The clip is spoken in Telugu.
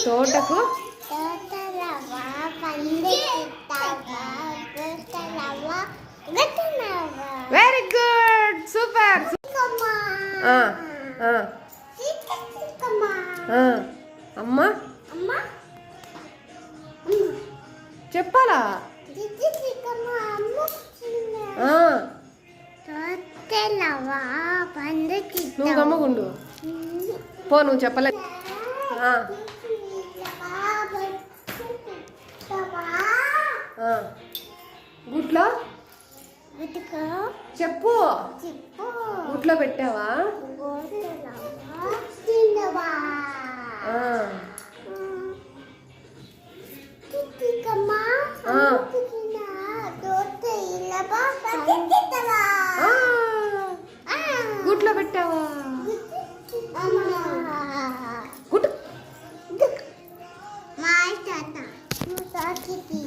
తోటకు వెరీ గుడ్, సూపర్. అమ్మా చెప్పాలా? నువ్వు గమ్మగుండు పో, నువ్వు చెప్పలే. గుట్లో చెప్పు. గుట్లో పెట్టావా? గుట్లో పెట్టావా? గుడ్.